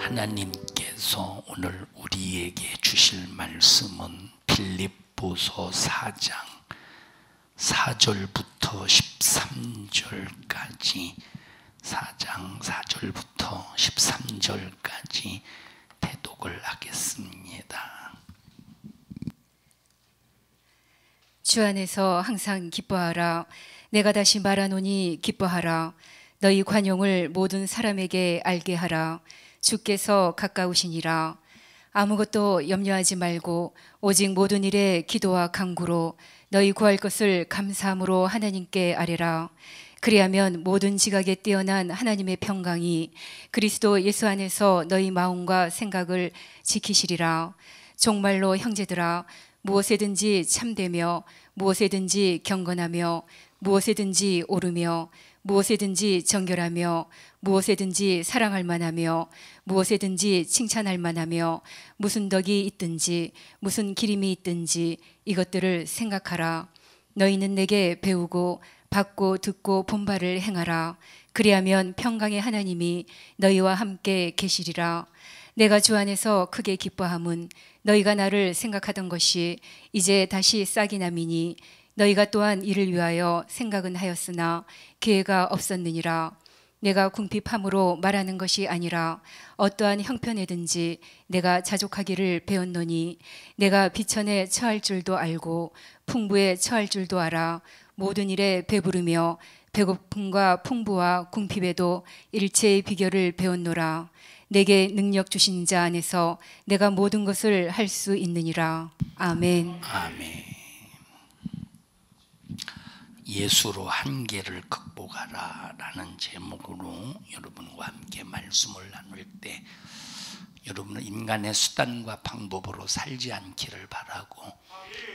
하나님께서 오늘 우리에게 주실 말씀은 빌립보서 4장 4절부터 13절까지 4장 4절부터 13절까지 대독을 하겠습니다. 주 안에서 항상 기뻐하라. 내가 다시 말하노니 기뻐하라. 너희 관용을 모든 사람에게 알게 하라. 주께서 가까우시니라. 아무것도 염려하지 말고 오직 모든 일에 기도와 간구로 너희 구할 것을 감사함으로 하나님께 아뢰라. 그리하면 모든 지각에 뛰어난 하나님의 평강이 그리스도 예수 안에서 너희 마음과 생각을 지키시리라. 정말로 형제들아, 무엇에든지 참되며 무엇에든지 경건하며 무엇에든지 옳으며 무엇에든지 정결하며 무엇에든지 사랑할 만하며 무엇에든지 칭찬할 만하며 무슨 덕이 있든지 무슨 기림이 있든지 이것들을 생각하라. 너희는 내게 배우고 받고 듣고 본 바를 행하라. 그리하면 평강의 하나님이 너희와 함께 계시리라. 내가 주 안에서 크게 기뻐함은 너희가 나를 생각하던 것이 이제 다시 싹이 나미니 너희가 또한 이를 위하여 생각은 하였으나 기회가 없었느니라. 내가 궁핍함으로 말하는 것이 아니라 어떠한 형편에든지 내가 자족하기를 배웠노니 내가 비천에 처할 줄도 알고 풍부에 처할 줄도 알아. 모든 일에 배부르며 배고픔과 풍부와 궁핍에도 일체의 비결을 배웠노라. 내게 능력 주신 자 안에서 내가 모든 것을 할 수 있느니라. 아멘. 아멘. 예수로 한계를 극복하라 라는 제목으로 여러분과 함께 말씀을 나눌 때 여러분은 인간의 수단과 방법으로 살지 않기를 바라고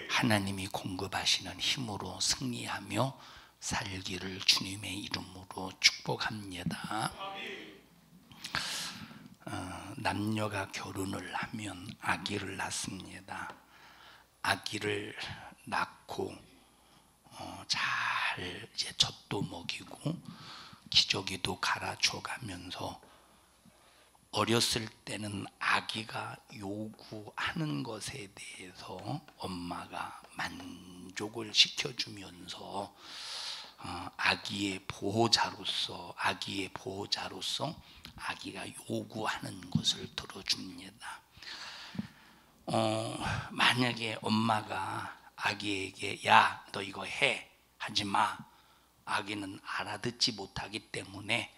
하나님이 공급하시는 힘으로 승리하며 살기를 주님의 이름으로 축복합니다. 남녀가 결혼을 하면 아기를 낳습니다. 아기를 낳고 잘 이제 젖도 먹이고 기저귀도 갈아줘 가면서 어렸을 때는 아기가 요구하는 것에 대해서 엄마가 만족을 시켜주면서 아기의 보호자로서 아기가 요구하는 것을 들어줍니다. 만약에 엄마가 아기에게 야, 너 이거 해, 하지 마, 아기는 알아듣지 못하기 때문에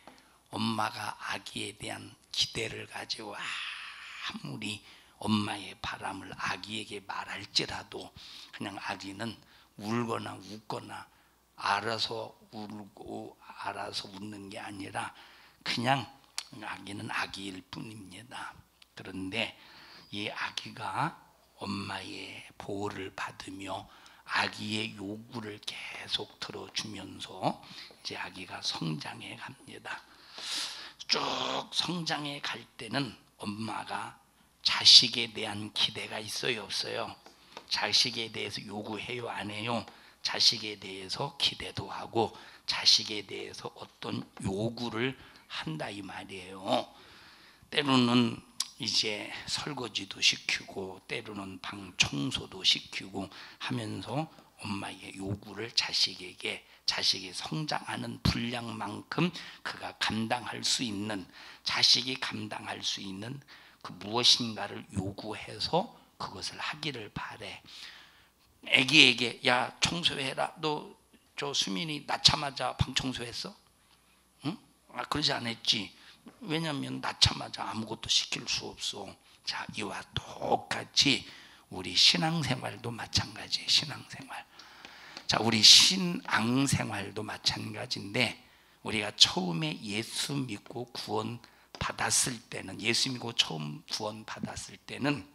엄마가 아기에 대한 기대를 가지고 아무리 엄마의 바람을 아기에게 말할지라도 그냥 아기는 울거나 웃거나 알아서 울고 알아서 웃는 게 아니라 그냥 아기는 아기일 뿐입니다. 그런데 이 아기가 엄마의 보호를 받으며 아기의 요구를 계속 들어주면서 이제 아기가 성장해 갑니다. 쭉 성장해 갈 때는 엄마가 자식에 대한 기대가 있어요, 없어요? 자식에 대해서 요구해요, 안 해요? 자식에 대해서 기대도 하고 자식에 대해서 어떤 요구를 한다 이 말이에요. 때로는 이제 설거지도 시키고 때로는 방 청소도 시키고 하면서 엄마의 요구를 자식에게 자식이 성장하는 분량만큼 그가 감당할 수 있는 자식이 감당할 수 있는 그 무엇인가를 요구해서 그것을 하기를 바래. 애기에게 야 청소해라. 너 저 수민이 낳자마자 방 청소했어? 응? 그러지 않았지. 왜냐하면 낳자마자 아무것도 시킬 수 없어. 자, 이와 똑같이 우리 신앙생활도 마찬가지예요. 신앙생활. 자, 우리 신앙생활도 마찬가지인데 우리가 처음에 예수 믿고 구원 받았을 때는 예수 믿고 처음 구원 받았을 때는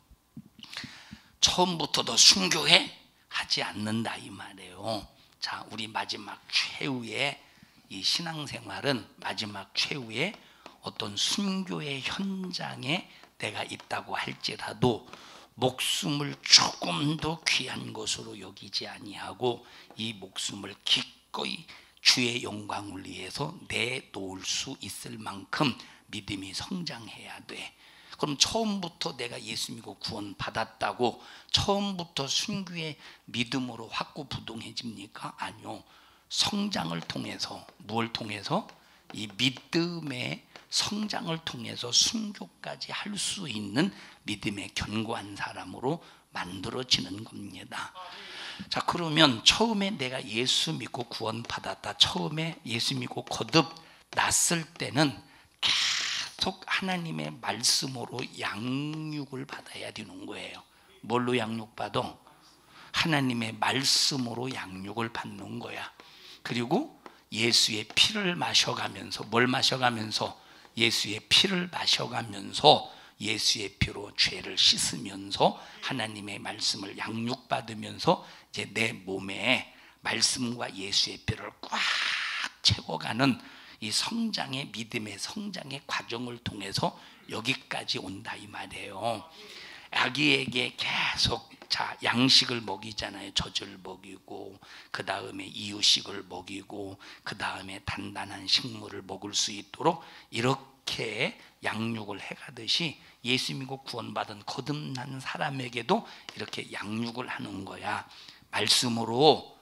처음부터 순교해 하지 않는다 이 말이에요. 자, 우리 마지막 최후의 이 신앙생활은 마지막 최후의 어떤 순교의 현장에 내가 있다고 할지라도 목숨을 조금 더 귀한 것으로 여기지 아니하고 이 목숨을 기꺼이 주의 영광을 위해서 내놓을 수 있을 만큼 믿음이 성장해야 돼. 그럼 처음부터 내가 예수 믿고 구원 받았다고 처음부터 순교의 믿음으로 확고부동해집니까? 아니요. 성장을 통해서, 무엇을 통해서? 이 믿음의 성장을 통해서 순교까지 할 수 있는 믿음의 견고한 사람으로 만들어지는 겁니다. 자, 그러면 처음에 내가 예수 믿고 구원 받았다, 처음에 예수 믿고 거듭 났을 때는 계속 하나님의 말씀으로 양육을 받아야 되는 거예요. 뭘로 양육받아? 하나님의 말씀으로 양육을 받는 거야. 그리고 예수의 피를 마셔가면서, 뭘 마셔가면서? 예수의 피를 마셔가면서 예수의 피로 죄를 씻으면서 하나님의 말씀을 양육받으면서 이제 내 몸에 말씀과 예수의 피를 꽉 채워가는 이 성장의, 믿음의 성장의 과정을 통해서 여기까지 온다 이 말이에요. 아기에게 계속 자 양식을 먹이잖아요. 젖을 먹이고 그 다음에 이유식을 먹이고 그 다음에 단단한 식물을 먹을 수 있도록 이렇게 양육을 해가듯이 예수 믿고 구원받은 거듭난 사람에게도 이렇게 양육을 하는 거야. 말씀으로.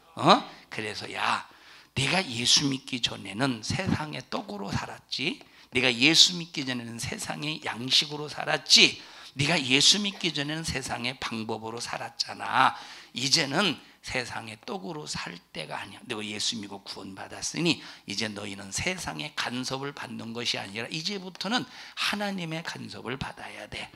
그래서 야, 네가 예수 믿기 전에는 세상의 떡으로 살았지. 네가 예수 믿기 전에는 세상의 양식으로 살았지. 네가 예수 믿기 전에는 세상의 방법으로 살았잖아. 이제는 세상의 떡으로 살 때가 아니야. 너가 예수 믿고 구원받았으니 이제 너희는 세상의 간섭을 받는 것이 아니라 이제부터는 하나님의 간섭을 받아야 돼.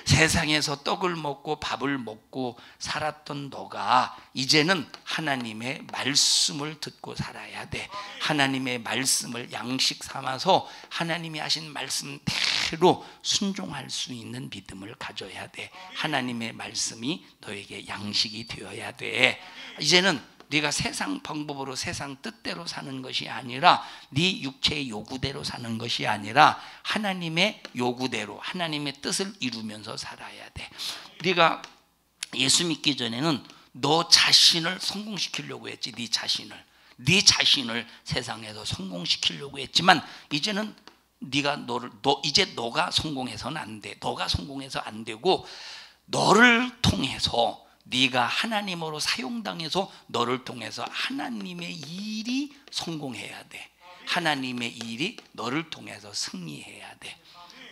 세상에서 떡을 먹고 밥을 먹고 살았던 너가 이제는 하나님의 말씀을 듣고 살아야 돼. 하나님의 말씀을 양식 삼아서 하나님이 하신 말씀대로 순종할 수 있는 믿음을 가져야 돼. 하나님의 말씀이 너에게 양식이 되어야 돼. 이제는 네가 세상 방법으로 세상 뜻대로 사는 것이 아니라 네 육체의 요구대로 사는 것이 아니라 하나님의 요구대로 하나님의 뜻을 이루면서 살아야 돼. 네가 예수 믿기 전에는 너 자신을 성공시키려고 했지. 네 자신을 세상에서 성공시키려고 했지만 이제는 이제 너가 성공해서는 안 돼. 너가 성공해서 안 되고 너를 통해서 네가 하나님으로 사용당해서 너를 통해서 하나님의 일이 성공해야 돼. 하나님의 일이 너를 통해서 승리해야 돼.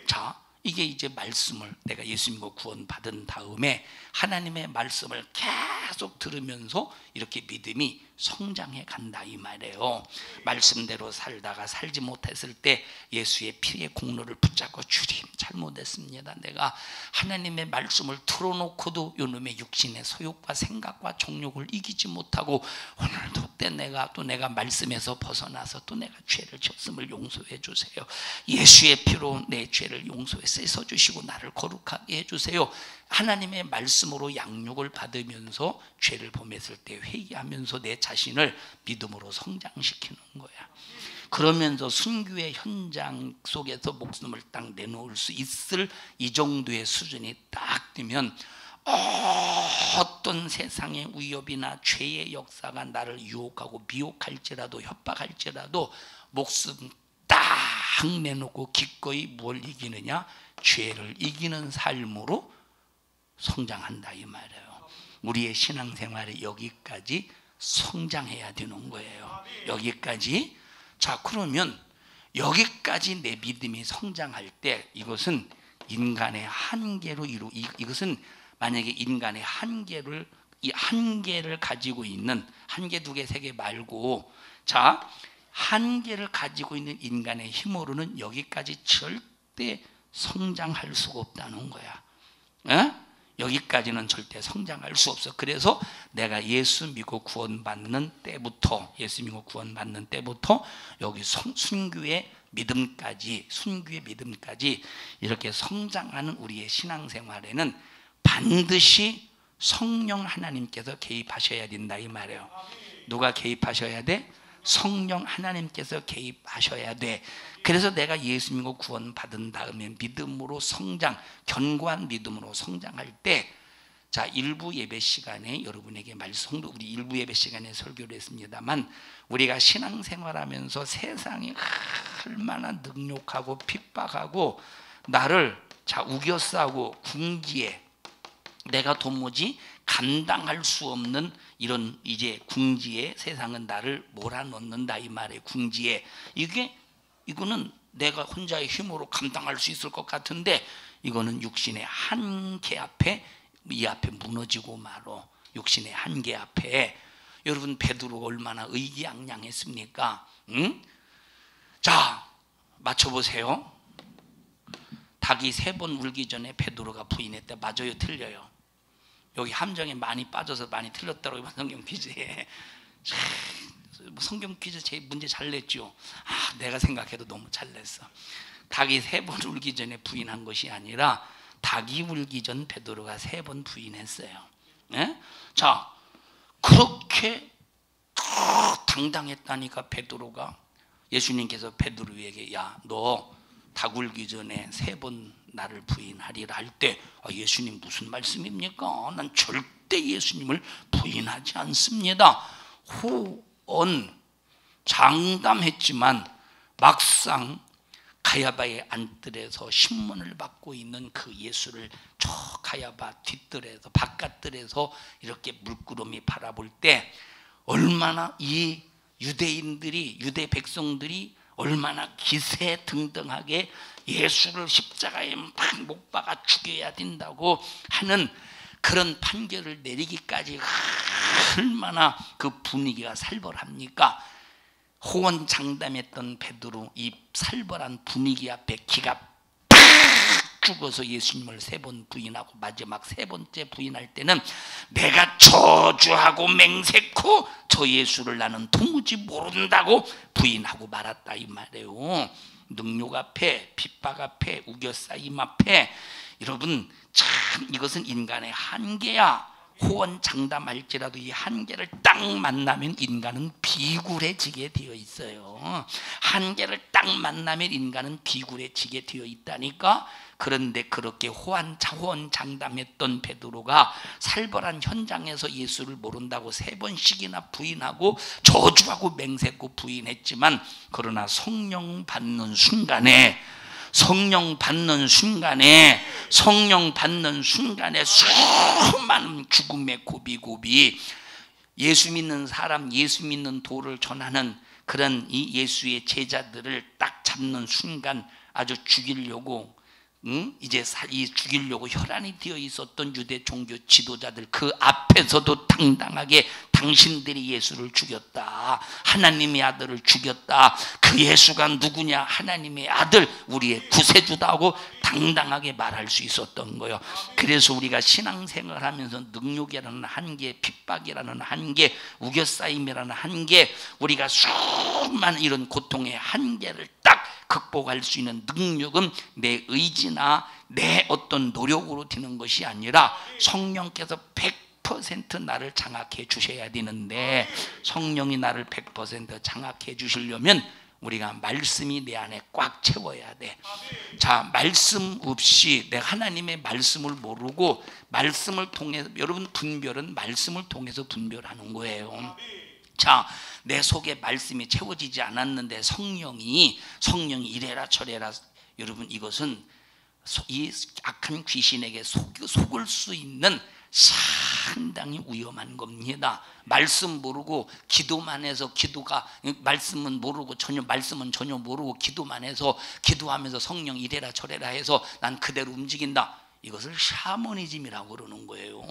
자, 이게 이제 말씀을 내가 예수 믿고 구원 받은 다음에 하나님의 말씀을 계속 들으면서 이렇게 믿음이 성장해 간다 이 말이에요. 말씀대로 살다가 살지 못했을 때 예수의 피의 공로를 붙잡고 주님 잘못했습니다. 내가 하나님의 말씀을 틀어놓고도 이놈의 육신의 소욕과 생각과 정욕을 이기지 못하고 오늘도 내가 말씀에서 벗어나서 또 내가 죄를 졌음을 용서해 주세요. 예수의 피로 내 죄를 용서해 씻어 주시고 나를 거룩하게 해주세요. 하나님의 말씀으로 양육을 받으면서 죄를 범했을 때 회개하면서 내 자신을 믿음으로 성장시키는 거야. 그러면서 순교의 현장 속에서 목숨을 딱 내놓을 수 있을 이 정도의 수준이 딱 되면 어떤 세상의 위협이나 죄의 역사가 나를 유혹하고 미혹할지라도 협박할지라도 목숨 딱 내놓고 기꺼이 뭘 이기느냐? 죄를 이기는 삶으로 성장한다 이 말이에요. 우리의 신앙생활이 여기까지 성장해야 되는 거예요. 여기까지. 자, 그러면 여기까지 내 믿음이 성장할 때 이것은 인간의 한계로 이것은 만약에 인간의 한계를 가지고 있는 한계, 두 개, 세 개 말고 자, 한계를 가지고 있는 인간의 힘으로는 여기까지 절대 성장할 수가 없다는 거야. 여기까지는 절대 성장할 수 없어. 그래서 내가 예수 믿고 구원받는 때부터 여기 순교의 믿음까지 이렇게 성장하는 우리의 신앙생활에는 반드시 성령 하나님께서 개입하셔야 된다 이 말이에요. 누가 개입하셔야 돼? 성령 하나님께서 개입하셔야 돼. 그래서 내가 예수 믿고 구원 받은 다음에 믿음으로 성장, 견고한 믿음으로 성장할 때 자, 일부 예배 시간에 여러분에게 말씀, 우리 일부 예배 시간에 설교를 했습니다만, 우리가 신앙생활하면서 세상이 얼마나 능욕하고 핍박하고 나를 우겨싸고 궁지에, 내가 도무지 감당할 수 없는 이런 이제 궁지에 세상은 나를 몰아넣는다 이 말이에요. 궁지에. 이거는 내가 혼자의 힘으로 감당할 수 있을 것 같은데, 이거는 육신의 한계 앞에, 이 앞에 무너지고 말어. 육신의 한계 앞에. 여러분, 베드로가 얼마나 의기양양했습니까? 응? 자, 맞춰보세요. 닭이 3번 울기 전에 베드로가 부인했대. 맞아요, 틀려요? 여기 함정에 많이 빠져서 많이 틀렸더라고요, 성경 퀴즈에. 성경 퀴즈 제 문제 잘 냈죠. 내가 생각해도 너무 잘 냈어. 닭이 3번 울기 전에 부인한 것이 아니라 닭이 울기 전 베드로가 3번 부인했어요. 네? 자, 그렇게 당당했다니까 베드로가. 예수님께서 베드로에게 야, 너 닭 울기 전에 3번 나를 부인하리라 할 때, 예수님 무슨 말씀입니까? 난 절대 예수님을 부인하지 않습니다. 호언 장담했지만 막상 가야바의 안뜰에서 신문을 받고 있는 그 예수를 저 가야바 뒷뜰에서, 바깥뜰에서 이렇게 물끄러미 바라볼 때 얼마나 이 유대인들이, 유대 백성들이 얼마나 기세등등하게 예수를 십자가에 못 박아 죽여야 된다고 하는 그런 판결을 내리기까지 얼마나 그 분위기가 살벌합니까? 호언장담했던 베드로, 이 살벌한 분위기 앞에 기가 팍 죽어서 예수님을 3번 부인하고 마지막 3번째 부인할 때는 내가 저주하고 맹세코 저 예수를 나는 도무지 모른다고 부인하고 말았다 이 말이에요. 능욕 앞에, 핍박 앞에, 우겨싸임 앞에. 여러분, 참 이것은 인간의 한계야. 호언 장담할지라도 이 한계를 딱 만나면 인간은 비굴해지게 되어 있어요. 한계를 딱 만나면 인간은 비굴해지게 되어 있다니까. 그런데 그렇게 호언 장담했던 베드로가 살벌한 현장에서 예수를 모른다고 3번씩이나 부인하고 저주하고 맹세코 부인했지만, 그러나 성령 받는 순간에 수많은 죽음의 고비고비, 예수 믿는 사람, 예수 믿는 도를 전하는 그런 이 예수의 제자들을 딱 잡는 순간 아주 죽이려고, 이제 죽이려고 혈안이 되어 있었던 유대 종교 지도자들, 그 앞에서도 당당하게 당신들이 예수를 죽였다, 하나님의 아들을 죽였다, 그 예수가 누구냐, 하나님의 아들, 우리의 구세주다 하고 당당하게 말할 수 있었던 거예요. 그래서 우리가 신앙생활하면서 능욕이라는 한계, 핍박이라는 한계, 우겨싸임이라는 한계, 우리가 수많은 이런 고통의 한계를 딱 극복할 수 있는 능력은 내 의지나 내 어떤 노력으로 되는 것이 아니라 성령께서 100% 나를 장악해 주셔야 되는데, 성령이 나를 100% 장악해 주시려면 우리가 말씀이 내 안에 꽉 채워야 돼. 자, 말씀 없이, 내가 하나님의 말씀을 모르고, 말씀을 통해서, 여러분 분별은 말씀을 통해서 분별하는 거예요. 자, 내 속에 말씀이 채워지지 않았는데 성령이 이래라 저래라. 여러분, 이것은 이 악한 귀신에게 속을 수 있는 상당히 위험한 겁니다. 말씀 모르고 기도만 해서, 말씀은 전혀 모르고 기도만 해서, 기도하면서 성령 이래라 저래라 해서 난 그대로 움직인다. 이것을 샤머니즘이라고 그러는 거예요.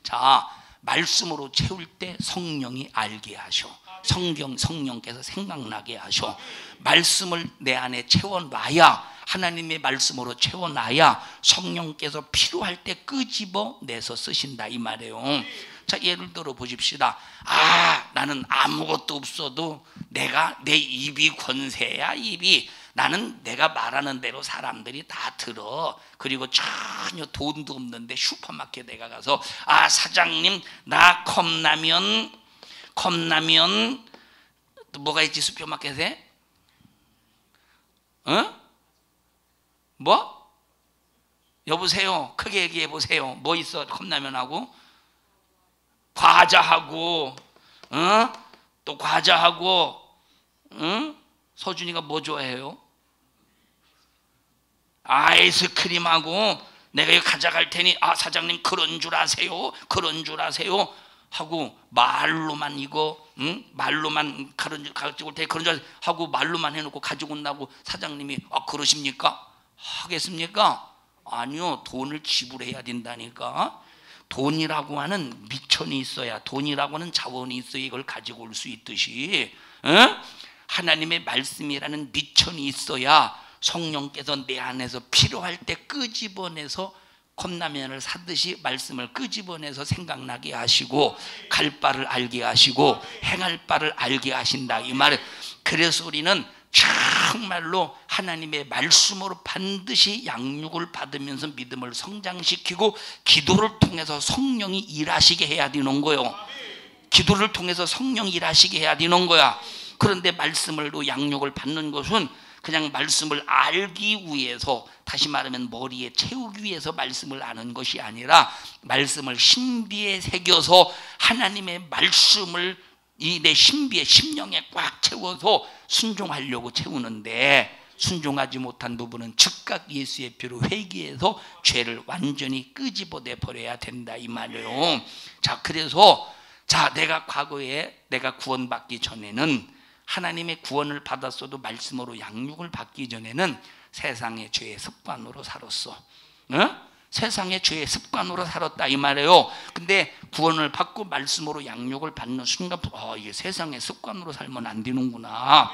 자, 말씀으로 채울 때 성령이 알게 하셔. 성령께서 생각나게 하셔. 말씀을 내 안에 채워놔야, 하나님의 말씀으로 채워놔야 성령께서 필요할 때 끄집어 내서 쓰신다 이 말이에요. 자, 예를 들어 보십시다. 나는 아무것도 없어도 내 입이 권세야. 나는 내가 말하는 대로 사람들이 다 들어. 그리고 전혀 돈도 없는데 슈퍼마켓에 내가 가서 사장님, 나 컵라면 또 뭐가 있지 슈퍼마켓에? 뭐? 여보세요. 크게 얘기해 보세요. 뭐 있어? 컵라면하고 과자하고, 또 과자하고, 서준이가 뭐 좋아해요? 아이스크림하고. 내가 이거 가져갈 테니, 아 사장님 그런 줄 아세요? 그런 줄 아세요? 하고 말로만 이거, 말로만 가지고 올 테니 그런 줄 아세요? 하고 말로만 해놓고 가지고 온다고 사장님이 아 그러십니까? 하겠습니까? 아니요. 돈을 지불해야 된다니까. 돈이라고 하는 미천이 있어야, 돈이라고 하는 자원이 있어야 이걸 가지고 올 수 있듯이, 하나님의 말씀이라는 미천이 있어야 성령께서 내 안에서 필요할 때 끄집어내서 컵라면을 사듯이 말씀을 끄집어내서 생각나게 하시고 갈 바를 알게 하시고 행할 바를 알게 하신다 이 말은. 그래서 우리는 정말로 하나님의 말씀으로 반드시 양육을 받으면서 믿음을 성장시키고 기도를 통해서 성령이 일하시게 해야 되는 거예요. 기도를 통해서 성령이 일하시게 해야 되는 거야. 그런데 말씀을로 양육을 받는 것은 그냥 말씀을 알기 위해서, 다시 말하면 머리에 채우기 위해서 말씀을 아는 것이 아니라 말씀을 신비에 새겨서 하나님의 말씀을 이 내 신비에 심령에 꽉 채워서 순종하려고 채우는데, 순종하지 못한 부분은 즉각 예수의 피로 회개해서 죄를 완전히 끄집어내 버려야 된다 이 말이에요. 자, 그래서 내가 과거에 내가 구원받기 전에는, 하나님의 구원을 받았어도 말씀으로 양육을 받기 전에는 세상의 죄의 습관으로 살았어. 세상의 죄의 습관으로 살았다 이 말이에요. 근데 구원을 받고 말씀으로 양육을 받는 순간부터 이게 세상의 습관으로 살면 안 되는구나,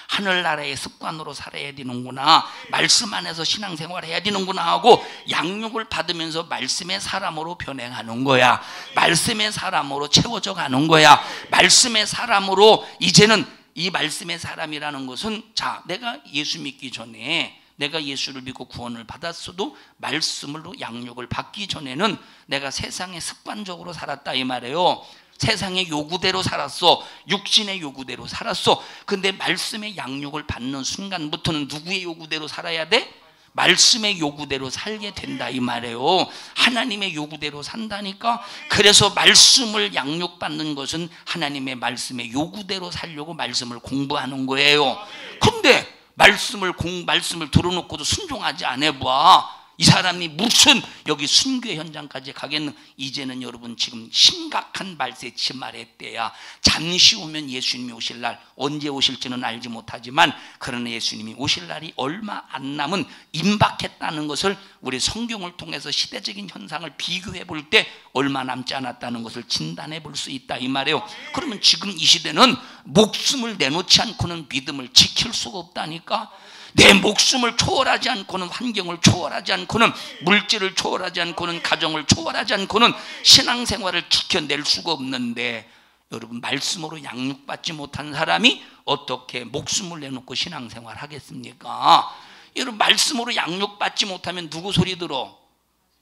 하늘나라의 습관으로 살아야 되는구나, 말씀 안에서 신앙생활을 해야 되는구나 하고 양육을 받으면서 말씀의 사람으로 변해가는 거야. 말씀의 사람으로 채워져 가는 거야. 말씀의 사람으로 이제는, 이 말씀의 사람이라는 것은, 내가 예수 믿기 전에, 내가 예수를 믿고 구원을 받았어도 말씀으로 양육을 받기 전에는 내가 세상에 습관적으로 살았다 이 말이에요. 세상의 요구대로 살았어. 육신의 요구대로 살았어. 근데 말씀의 양육을 받는 순간부터는 누구의 요구대로 살아야 돼? 말씀의 요구대로 살게 된다 이 말이에요. 하나님의 요구대로 산다니까. 그래서 말씀을 양육받는 것은 하나님의 말씀의 요구대로 살려고 말씀을 공부하는 거예요. 근데 말씀을 들어놓고도 순종하지 않아봐. 이 사람이 무슨 여기 순교의 현장까지 가겠는. 이제는 여러분 지금 심각한 말세 치말의 때야. 잠시 후면 예수님이 오실 날, 언제 오실지는 알지 못하지만 그러나 예수님이 오실 날이 얼마 안 남은, 임박했다는 것을 우리 성경을 통해서 시대적인 현상을 비교해 볼 때 얼마 남지 않았다는 것을 진단해 볼 수 있다 이 말이에요. 그러면 지금 이 시대는 목숨을 내놓지 않고는 믿음을 지킬 수가 없다니까. 내 목숨을 초월하지 않고는, 환경을 초월하지 않고는, 물질을 초월하지 않고는, 가정을 초월하지 않고는 신앙생활을 지켜낼 수가 없는데, 여러분 말씀으로 양육받지 못한 사람이 어떻게 목숨을 내놓고 신앙생활 하겠습니까? 여러분 말씀으로 양육받지 못하면 누구 소리 들어?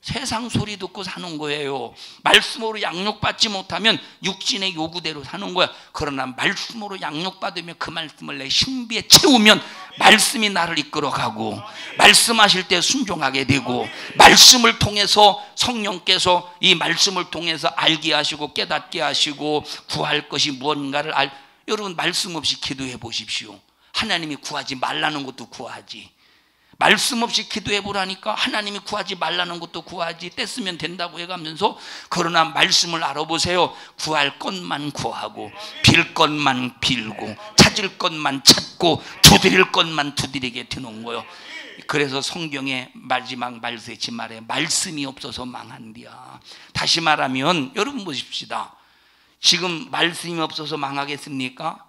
세상 소리 듣고 사는 거예요. 말씀으로 양육받지 못하면 육신의 요구대로 사는 거야. 그러나 말씀으로 양육받으면 그 말씀을 내 신비에 채우면 말씀이 나를 이끌어가고, 말씀하실 때 순종하게 되고, 말씀을 통해서 성령께서 이 말씀을 통해서 알게 하시고 깨닫게 하시고 구할 것이 무언가를 여러분 말씀 없이 기도해 보십시오. 하나님이 구하지 말라는 것도 구하지. 말씀 없이 기도해 보라니까 하나님이 구하지 말라는 것도 구하지. 뗐으면 된다고 해가면서. 그러나 말씀을 알아보세요. 구할 것만 구하고, 빌 것만 빌고, 찾을 것만 찾고, 두드릴 것만 두드리게 되는 거예요. 그래서 성경의 마지막 말세치 말에 말씀이 없어서 망한디야. 다시 말하면 여러분 보십시다. 지금 말씀이 없어서 망하겠습니까?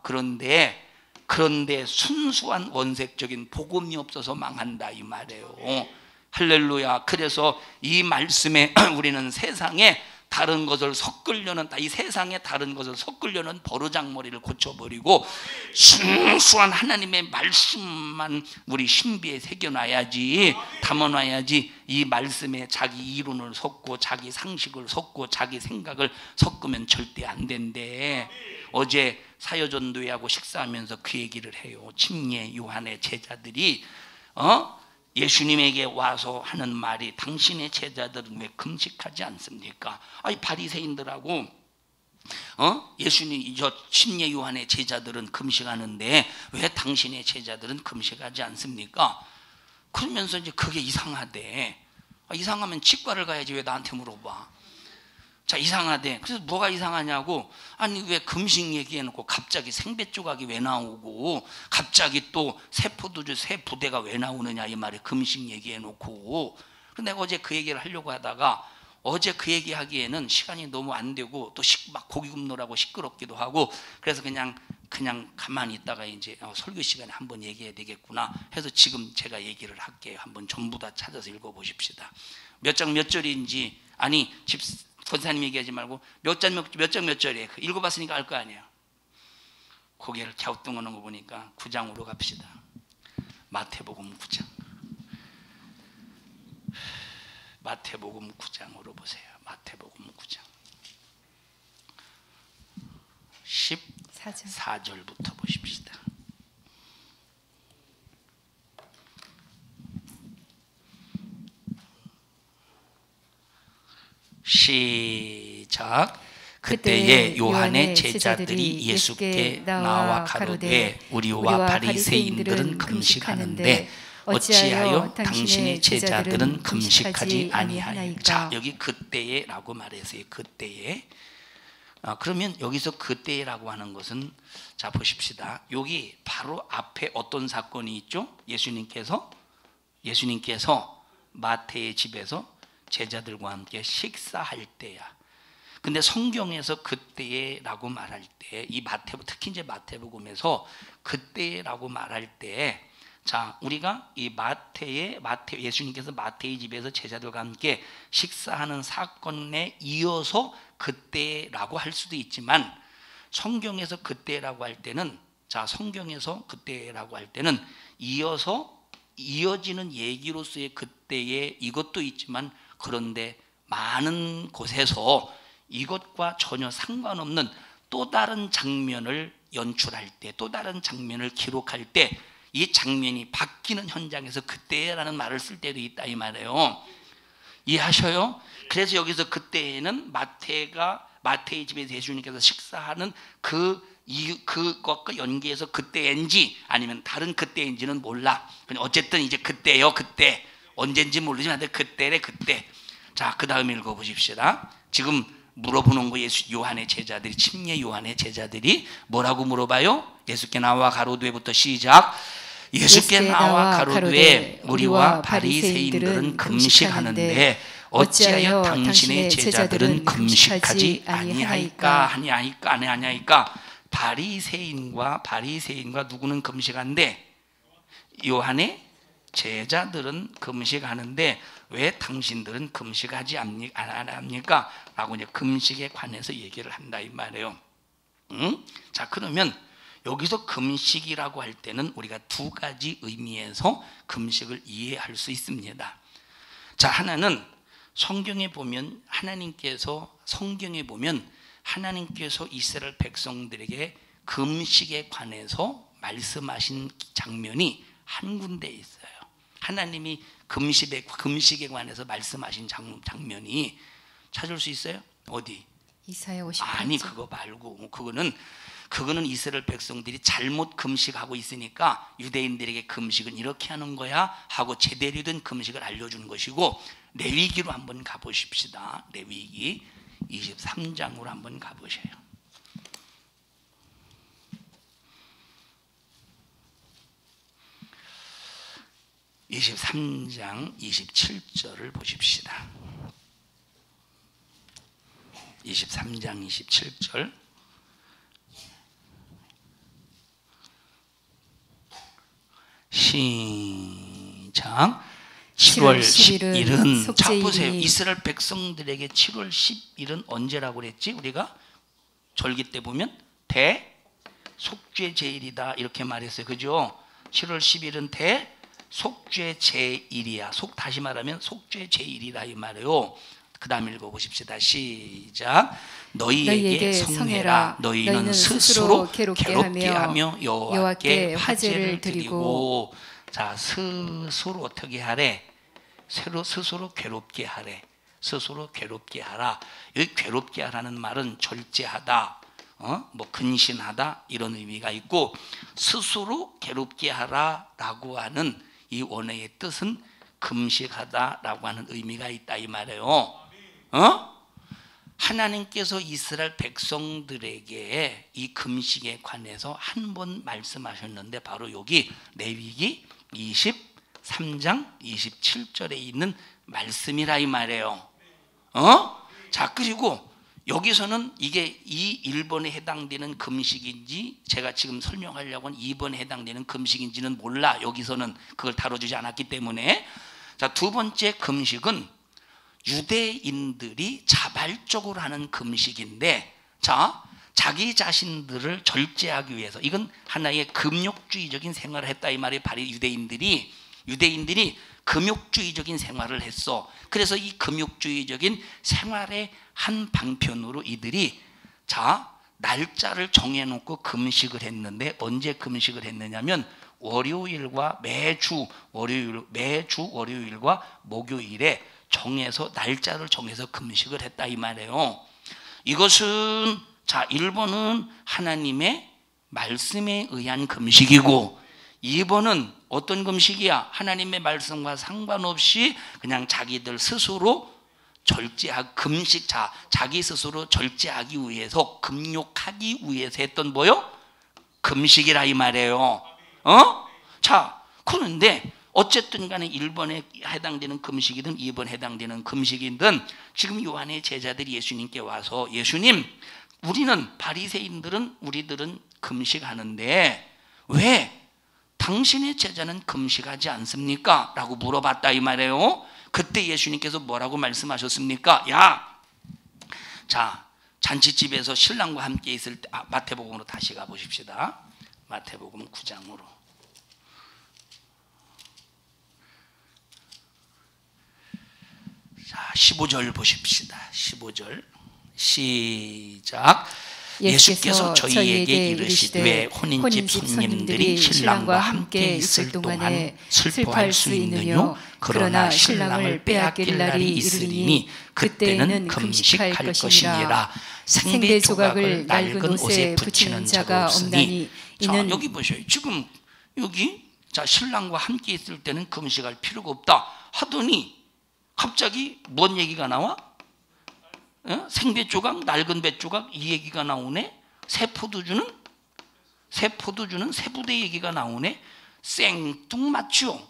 그런데 순수한 원색적인 복음이 없어서 망한다 이 말이에요. 할렐루야. 그래서 이 말씀에 우리는 세상에 다른 것을 섞으려는, 이 세상에 다른 것을 섞으려는 버르장머리를 고쳐버리고 순수한 하나님의 말씀만 우리 신비에 새겨놔야지, 담아놔야지. 이 말씀에 자기 이론을 섞고 자기 상식을 섞고 자기 생각을 섞으면 절대 안 된대. 어제 사여전도회하고 식사하면서 그 얘기를 해요. 침례 요한의 제자들이 예수님에게 와서 하는 말이 당신의 제자들은 왜 금식하지 않습니까? 아니 바리새인들하고 예수님 저 침례 요한의 제자들은 금식하는데 왜 당신의 제자들은 금식하지 않습니까? 그러면서 이제 그게 이상하대. 이상하면 치과를 가야지 왜 나한테 물어봐? 자, 이상하대. 그래서 뭐가 이상하냐고. 아니 왜 금식 얘기해놓고 갑자기 생배 조각이 왜 나오고 갑자기 또 세포도주 새 부대가 왜 나오느냐 이 말에 금식 얘기해놓고. 그래서 내가 어제 그 얘기를 하려고 하다가 어제 그 얘기하기에는 시간이 너무 안 되고 또 막 고기 굽느라고 시끄럽기도 하고 그래서 그냥 가만히 있다가 이제 설교 시간에 한번 얘기해야 되겠구나 해서 지금 제가 얘기를 할게요. 한번 전부 다 찾아서 읽어보십시다. 몇 장 몇 절인지 아니 권사님 얘기하지 말고 몇 장 몇 절이에요. 읽어봤으니까 알 거 아니에요. 고개를 갸우뚱하는 거 보니까 9장으로 갑시다. 마태복음 9장. 마태복음 9장으로 보세요. 마태복음 9장 14절부터 보십시다. 시작. 그때에 요한의 제자들이 예수께 나와 가로되 우리와 바리새인들은 금식하는데 어찌하여 당신의 제자들은 금식하지 아니하나이까? 자, 여기 그때에 라고 말했어요. 그때에. 그러면 여기서 그때라고 하는 것은 자 보십시다. 여기 바로 앞에 어떤 사건이 있죠? 예수님께서 마태의 집에서 제자들과 함께 식사할 때야. 근데 성경에서 그때라고 말할 때 이 특히 이제 마태복음에서 그때라고 말할 때 자, 우리가 이 예수님께서 마태의 집에서 제자들과 함께 식사하는 사건에 이어서 그때라고 할 수도 있지만 성경에서 그때라고 할 때는 이어지는 얘기로서의 그때에 이것도 있지만 그런데 많은 곳에서 이것과 전혀 상관없는 또 다른 장면을 연출할 때, 또 다른 장면을 기록할 때 이 장면이 바뀌는 현장에서 그때라는 말을 쓸 때도 있다 이 말이에요. 이해하셔요? 그래서 여기서 그때에는 마태의 집에서 예수님께서 식사하는 그것과 연계해서 그때인지 아니면 다른 그때인지는 몰라. 어쨌든 이제 그때요. 그때 언젠지 모르지만 그때래 그때. 자, 그 다음에 읽어보십시다. 지금 물어보는 거 요한의 제자들이 침례 요한의 제자들이 뭐라고 물어봐요? 예수께 나와 가로되부터 시작. 예수께 나와 가로되 우리와 바리새인들은 금식하는데 어찌하여 당신의 제자들은 금식하지 아니하이까? 바리새인과 누구는 금식한데 요한의 제자들은 금식하는데 왜 당신들은 금식하지 않습니까? 라고 이제 금식에 관해서 얘기를 한다 이 말이에요. 자, 그러면 여기서 금식이라고 할 때는 우리가 두 가지 의미에서 금식을 이해할 수 있습니다. 자, 하나는 성경에 보면 하나님께서 이스라엘 백성들에게 금식에 관해서 말씀하신 장면이 한 군데 있어요. 하나님이 금식에 관해서 말씀하신 장면이 찾을 수 있어요? 어디? 이사야 58장. 아니 그거 말고 그거는 이스라엘 백성들이 잘못 금식하고 있으니까 유대인들에게 금식은 이렇게 하는 거야 하고 제대로 된 금식을 알려주는 것이고 레위기로 한번 가보십시다. 레위기 23장으로 한번 가보셔요. 23장 27절을 보십시다. 23장 27절 시작. 7월 10일은 자 보세요. 이스라엘 백성들에게 7월 10일은 언제라고 그랬지? 우리가 절기 때 보면 대속죄 제일이다 이렇게 말했어요. 그죠? 7월 10일은 대속죄 제일이야. 다시 말하면 속죄 제일이다 이 말이에요. 그 다음 읽어보십시다. 시작. 너희에게 성해라. 너희는 스스로 괴롭게 하며 여호와께 화제를 드리고. 자, 스스로 어떻게 하래? 스스로 괴롭게 하래. 스스로 괴롭게 하라. 여기 괴롭게 하라는 말은 절제하다, 뭐 근신하다 이런 의미가 있고, 스스로 괴롭게 하라라고 하는 이 원어의 뜻은 금식하다라고 하는 의미가 있다 이 말이에요. 하나님께서 이스라엘 백성들에게 이 금식에 관해서 한 번 말씀하셨는데 바로 여기 레위기 23장 27절에 있는 말씀이라 이 말이에요. 자, 그리고 여기서는 이게 이 1번에 해당되는 금식인지 제가 지금 설명하려고 한 2번에 해당되는 금식인지는 몰라. 여기서는 그걸 다뤄주지 않았기 때문에. 자, 두 번째 금식은 유대인들이 자발적으로 하는 금식인데, 자, 자기 자신들을 절제하기 위해서, 이건 하나의 금욕주의적인 생활을 했다 이 말이 바로 유대인들이 금욕주의적인 생활을 했어. 그래서 이 금욕주의적인 생활의 한 방편으로 이들이 날짜를 정해놓고 금식을 했는데, 언제 금식을 했느냐면 월요일과 매주 월요일과 목요일에 정해서, 날짜를 정해서 금식을 했다 이 말이에요. 이것은 1번은 하나님의 말씀에 의한 금식이고, 2번은 어떤 금식이야? 하나님의 말씀과 상관없이 그냥 자기들 스스로 금식, 자기 스스로 절제하기 위해서, 금욕하기 위해서 했던 뭐요? 금식이라 이 말이에요. 자, 그런데 어쨌든 간에 1번에 해당되는 금식이든 2번에 해당되는 금식이든 지금 요한의 제자들이 예수님께 와서, 예수님, 우리는 바리새인들은 우리들은 금식하는데 왜 당신의 제자는 금식하지 않습니까? 라고 물어봤다 이 말이에요. 그때 예수님께서 뭐라고 말씀하셨습니까? 자, 잔치집에서 신랑과 함께 있을 때, 마태복음으로 다시 가보십시다. 마태복음 9장으로. 자, 15절 보십시다. 15절 시작. 예수께서 저희에게 이르시되 혼인집 손님들이 신랑과 함께 있을 동안에 슬퍼할 수 있느뇨. 그러나 신랑을 빼앗길 날이 이르리니 그때는 금식할 것이니라. 생배 조각을 낡은 옷에 붙이는 자가 없나니. 자, 여기 보셔요. 지금 여기 신랑과 함께 있을 때는 금식할 필요가 없다 하더니 갑자기 뭔 얘기가 나와? 생배 조각, 낡은 배 조각 이 얘기가 나오네. 새 포도주는 새 부대 얘기가 나오네. 생뚱맞죠.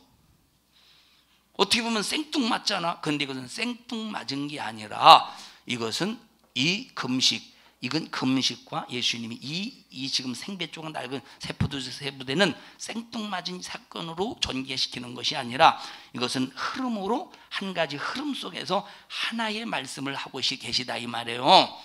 어떻게 보면 생뚱맞잖아. 근데 이것은 생뚱맞은 게 아니라 이것은 이 금식, 이건 금식과 예수님이 이 지금 생배 조각, 낡은 새 포도주 새 부대는 생뚱맞은 사건으로 전개시키는 것이 아니라 이것은 흐름으로, 한 가지 흐름 속에서 하나의 말씀을 하고 계시다 이 말이에요.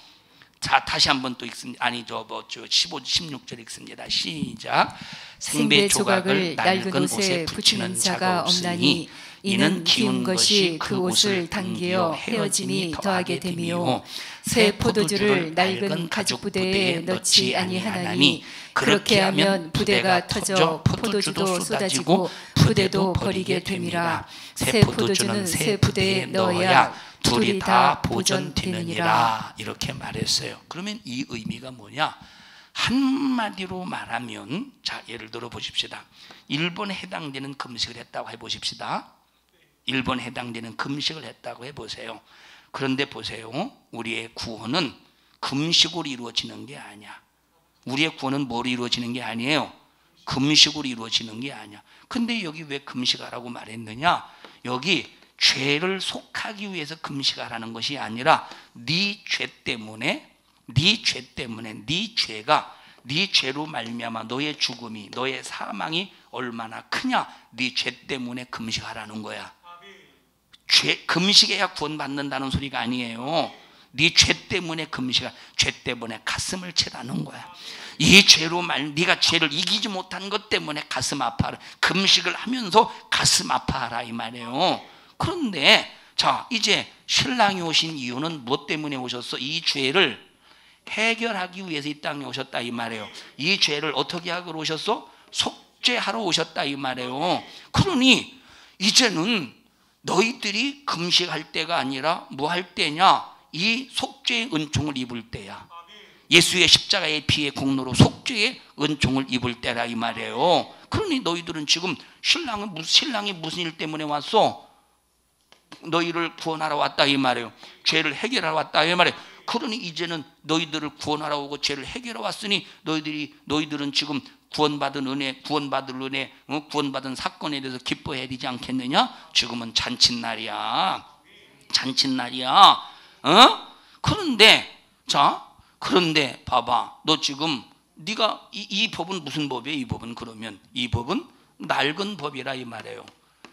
자, 다시 한번 또 읽습니다. 16절 읽습니다. 시작. 생배 조각을 낡은 옷에 붙이는 자가 없나니 이는 기운 것이 그 옷을 당기어 헤어짐이 더하게 됨이요. 새 포도주를 낡은 가죽 부대에 넣지 아니하나니 그렇게 하면 부대가 터져 포도주도 쏟아지고 부대도 버리게 됨이라. 새 포도주는 새 부대에 넣어야 둘이 다 보존되느니라. 이렇게 말했어요. 그러면 이 의미가 뭐냐? 한마디로 말하면, 자, 예를 들어 보십시다. 1번에 해당되는 금식을 했다고 해보십시다. 1번에 해당되는 금식을 했다고 해보세요. 그런데 보세요. 우리의 구원은 금식으로 이루어지는 게 아니야. 우리의 구원은 뭐로 이루어지는 게 아니에요. 금식으로 이루어지는 게 아니야. 근데 여기 왜 금식하라고 말했느냐? 여기 죄를 속하기 위해서 금식하라는 것이 아니라 네 죄로 말미암아 너의 죽음이, 너의 사망이 얼마나 크냐, 네 죄 때문에 금식하라는 거야. 금식해야 구원받는다는 소리가 아니에요. 네 죄 때문에 죄 때문에 가슴을 치라는 거야. 이 죄로 네가 죄를 이기지 못한 것 때문에 가슴 아파하라. 금식을 하면서 가슴 아파하라 이 말이에요. 그런데 자, 이제 신랑이 오신 이유는 무엇 때문에 오셨어? 이 죄를 해결하기 위해서 이 땅에 오셨다 이 말이에요. 이 죄를 어떻게 하기로 오셨어? 속죄하러 오셨다 이 말이에요. 그러니 이제는 너희들이 금식할 때가 아니라 뭐 할 때냐? 이 속죄의 은총을 입을 때야. 예수의 십자가의 피의 공로로 속죄의 은총을 입을 때라 이 말이에요. 그러니 너희들은 지금 신랑이 무슨 일 때문에 왔어? 너희를 구원하러 왔다 이 말이에요. 죄를 해결하러 왔다 이 말이에요. 그러니 이제는 너희들을 구원하러 오고 죄를 해결하러 왔으니 너희들은 지금 구원받은 은혜, 구원받은 사건에 대해서 기뻐해야 되지 않겠느냐? 지금은 잔칫날이야. 잔칫날이야. 그런데 봐봐. 너 지금 네가 이 법은 무슨 법이에요? 이 법은 그러면 이 법은 낡은 법이라 이 말이에요.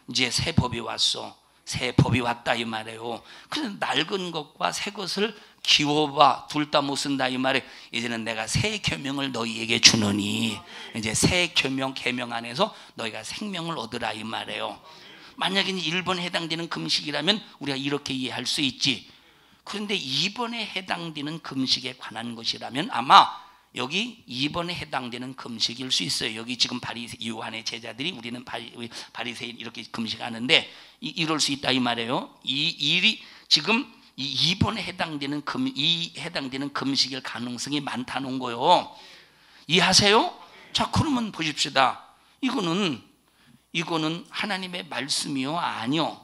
이제 새 법이 왔어. 새 법이 왔다 이 말이에요. 그래서 낡은 것과 새 것을 기워봐. 둘 다 못 쓴다 이 말이에요. 이제는 내가 새 계명을 너희에게 주노니 이제 새 계명 안에서 너희가 생명을 얻으라 이 말이에요. 만약에 1번에 해당되는 금식이라면 우리가 이렇게 이해할 수 있지. 그런데 2번에 해당되는 금식에 관한 것이라면 아마 여기 2번에 해당되는 금식일 수 있어요. 여기 지금 요한의 제자들이 우리는 바리새인 이렇게 금식하는데 이럴 수 있다 이 말이에요. 이 일이 지금 이 2번에 해당되는 금식일 가능성이 많다는 거요. 이해하세요? 자, 그러면 보십시다. 이거는 하나님의 말씀이요? 아니요.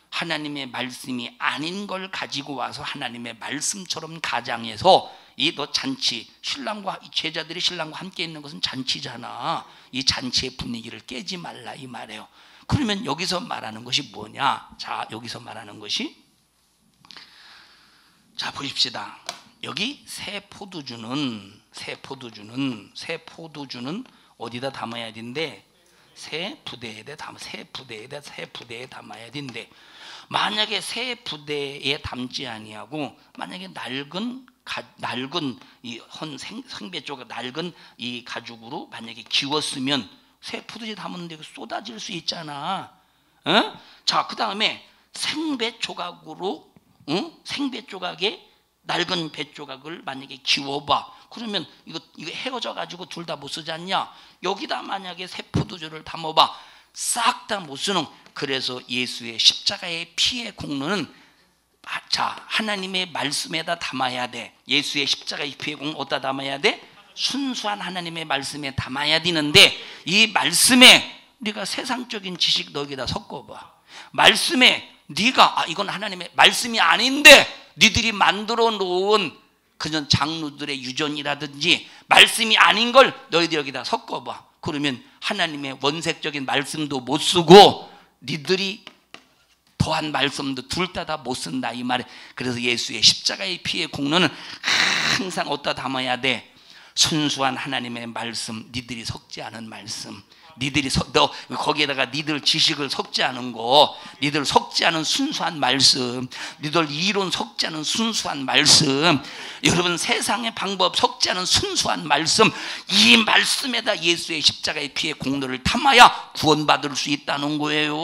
하나님의 말씀이 아닌 걸 가지고 와서 하나님의 말씀처럼 가장해서 너 잔치, 신랑과 제자들이 신랑과 함께 있는 것은 잔치잖아. 이 잔치의 분위기를 깨지 말라 이 말이에요. 그러면 여기서 말하는 것이 뭐냐? 자, 여기서 말하는 것이 자 보십시다. 여기 새 포도주는 어디다 담아야 된대? 새 부대에 담아야 된대. 만약에 새 부대에 담지 아니하고 만약에 낡은 이 생배 조각 낡은 이 가죽으로 만약에 기웠으면 새 포도주에 담았는데 쏟아질 수 있잖아. 자, 그 다음에 생배 조각으로 생배 조각에 낡은 배 조각을 만약에 기워봐. 그러면 이거 헤어져 가지고 둘 다 못 쓰지 않냐? 여기다 만약에 새 포도주를 담아봐. 싹 다 못 쓰는. 그래서 예수의 십자가의 피의 공로는 자, 하나님의 말씀에다 담아야 돼. 예수의 십자가의 피의 공로 어디다 담아야 돼? 순수한 하나님의 말씀에 담아야 되는데 이 말씀에 네가 세상적인 지식 너에게다 섞어봐. 말씀에 네가 이건 하나님의 말씀이 아닌데 니들이 만들어 놓은 그전 장로들의 유전이라든지 말씀이 아닌 걸 너희들 여기다 섞어봐. 그러면 하나님의 원색적인 말씀도 못 쓰고 니들이 더한 말씀도 둘 다 못 쓴다 이 말이에요. 그래서 예수의 십자가의 피의 공로는 항상 어디다 담아야 돼? 순수한 하나님의 말씀, 니들이 섞지 않은 말씀, 너 거기에다가 니들 지식을 섞지 않은 거, 니들 섞지 않은 순수한 말씀, 니들 이론 섞지 않은 순수한 말씀, 여러분 세상의 방법 섞지 않은 순수한 말씀, 이 말씀에다 예수의 십자가의 피의 공로를 담아야 구원받을 수 있다는 거예요.